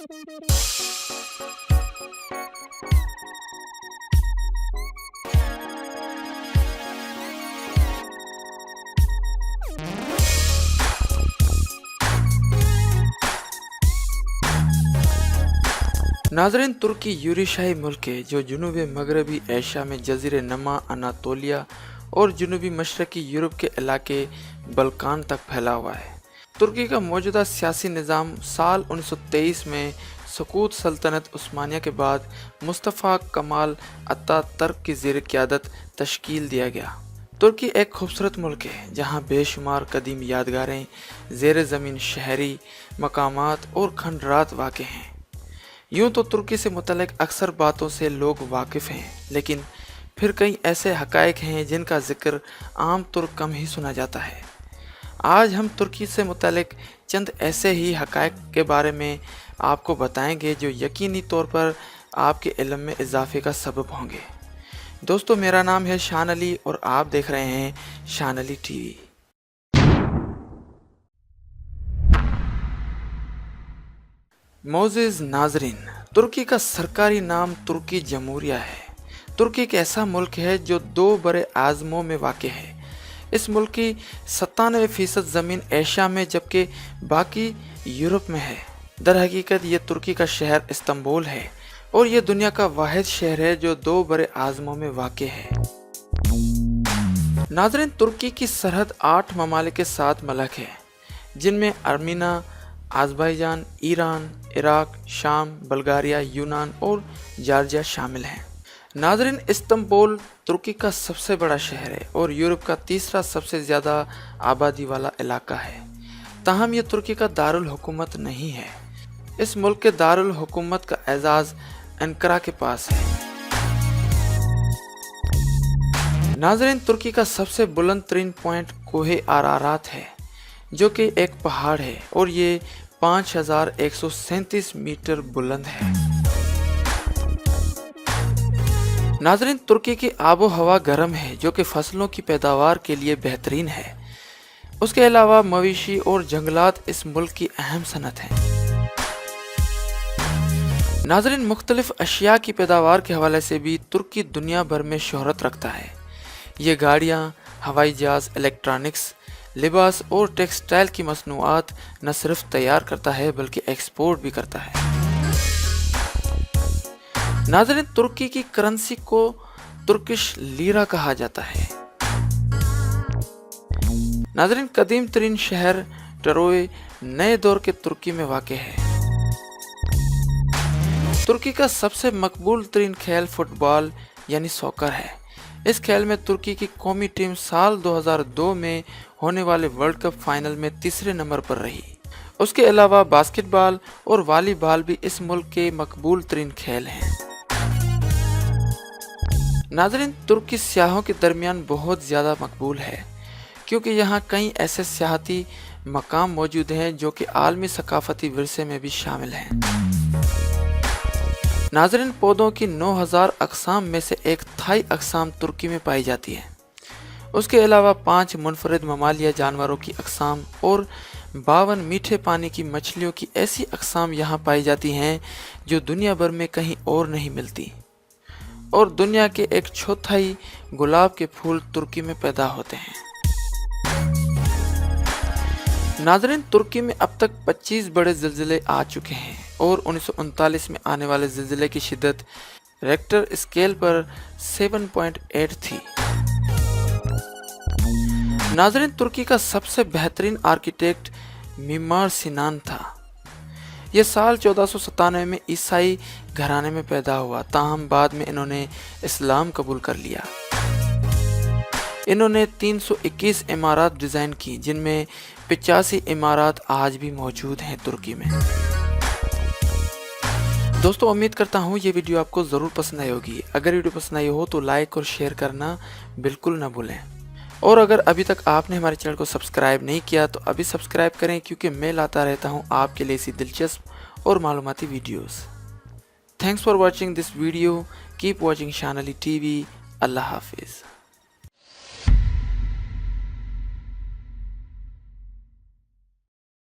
नाज़रीन, तुर्की यूरोशाही मुल्क है जो जनूबी मगरबी एशिया में जज़ीरे नमा, अनातोलिया और जनूबी मशरक़ी यूरोप के इलाके बल्कान तक फैला हुआ है। तुर्की का मौजूदा सियासी निज़ाम साल 1923 में सकूत सल्तनत उस्मानिया के बाद मुस्तफ़ा कमाल अतातुर्क की ज़ेर क़यादत तश्कील दिया गया। तुर्की एक खूबसूरत मुल्क है जहाँ बेशुमार कदीम यादगारें, ज़ेर ज़मीन शहरी मकामात और खंडरात वाक़ हैं। यूँ तो तुर्की से मुतल्लिक़ अक्सर बातों से लोग वाकिफ़ हैं, लेकिन फिर कई ऐसे हक़ाइक़ हैं जिनका ज़िक्र आम तौर कम ही सुना जाता है। आज हम तुर्की से मुतल्लिक़ चंद ऐसे ही हक़ाइक़ के बारे में आपको बताएंगे जो यकीनी तौर पर आपके इल्म में इजाफ़े का सबब होंगे। दोस्तों, मेरा नाम है शान अली और आप देख रहे हैं शान अली टीवी। मोअज़्ज़िज़ नाज़रीन, तुर्की का सरकारी नाम तुर्की जमहूरिया है। तुर्की एक ऐसा मुल्क है जो 2 बड़े आज़मों में वाक़ है। इस मुल्क की 97% ज़मीन एशिया में जबकि बाकी यूरोप में है। दर हकीकत ये तुर्की का शहर इस्तांबुल है और ये दुनिया का वाहिद शहर है जो 2 बड़े आज़मों में वाक़ है। नाज़रीन, तुर्की की सरहद 8 ममालिक के साथ मलक है, जिनमें अर्मीना, अज़रबैजान, ईरान, इराक, शाम, बल्गारिया, यूनान और जॉर्जिया शामिल हैं। नाज़रीन, इस्तांबुल तुर्की का सबसे बड़ा शहर है और यूरोप का तीसरा सबसे ज़्यादा आबादी वाला इलाका है। ताहम ये तुर्की का दारुल हुकूमत नहीं है। इस मुल्क के दारुल हुकूमत का एजाज़ अंकारा के पास है। नाज़रीन, तुर्की का सबसे बुलंद तरीन पॉइंट कोहे अरारात है, जो कि एक पहाड़ है और ये 5137 मीटर बुलंद है। नाज़रीन, तुर्की की आबो हवा गर्म है जो कि फसलों की पैदावार के लिए बेहतरीन है। उसके अलावा मवेशी और जंगलात इस मुल्क की अहम सनत हैं। नाज़रीन, मुख्तलिफ अशिया की पैदावार के हवाले से भी तुर्की दुनिया भर में शोहरत रखता है। ये गाड़ियाँ, हवाई जहाज़, इलेक्ट्रॉनिक्स, लिबास और टेक्सटाइल की मसनूआत न सिर्फ तैयार करता है बल्कि एक्सपोर्ट भी करता है। नाज़रीन, तुर्की की करेंसी को तुर्किश लीरा कहा जाता है। नाज़रीन, कदीम तरीन शहर ट्रोय नए दौर के तुर्की में वाक़ है। तुर्की का सबसे मकबूल तरीन खेल फुटबॉल यानी सॉकर है। इस खेल में तुर्की की कौमी टीम साल 2002 में होने वाले वर्ल्ड कप फाइनल में तीसरे नंबर पर रही। उसके अलावा बास्केटबॉल और वॉलीबॉल भी इस मुल्क के मकबूल तरीन खेल हैं। नाज़रीन, तुर्की सियाहों के दरमियान बहुत ज़्यादा मकबूल है क्योंकि यहाँ कई ऐसे सियाहती मकाम मौजूद हैं जो कि आलमी सकाफती विरसे में भी शामिल हैं। नाज़रीन, पौधों की 9000 अक़साम में से एक थाई अक़साम तुर्की में पाई जाती है। उसके अलावा 5 मुनफरिद ममालिया जानवरों की अक़साम और 52 मीठे पानी की मछलियों की ऐसी अक़साम यहाँ पाई जाती हैं जो दुनिया भर में कहीं और नहीं मिलती। और दुनिया के 1/4 गुलाब के फूल तुर्की में पैदा होते हैं। नाज़रीन, तुर्की में अब तक 25 बड़े ज़िलज़िले आ चुके हैं और 1939 में आने वाले ज़िलज़िले की शिद्दत रेक्टर स्केल पर 7.8 थी। नाज़रीन, तुर्की का सबसे बेहतरीन आर्किटेक्ट मीमार सिनान था। यह साल 1497 में ईसाई घराने में पैदा हुआ, ताहम बाद में इन्होंने इस्लाम कबूल कर लिया। इन्होंने 321 इमारत डिज़ाइन की, जिनमें 85 इमारत आज भी मौजूद हैं तुर्की में। दोस्तों, उम्मीद करता हूँ ये वीडियो आपको ज़रूर पसंद आई होगी। अगर वीडियो पसंद आई हो तो लाइक और शेयर करना बिल्कुल ना भूलें। और अगर अभी तक आपने हमारे चैनल को सब्सक्राइब नहीं किया तो अभी सब्सक्राइब करें, क्योंकि मैं लाता रहता हूँ आपके लिए ऐसी दिलचस्प और मालूमाती videos. Thanks for watching this video. Keep watching Shan Ali TV. अल्लाह हाफिज़।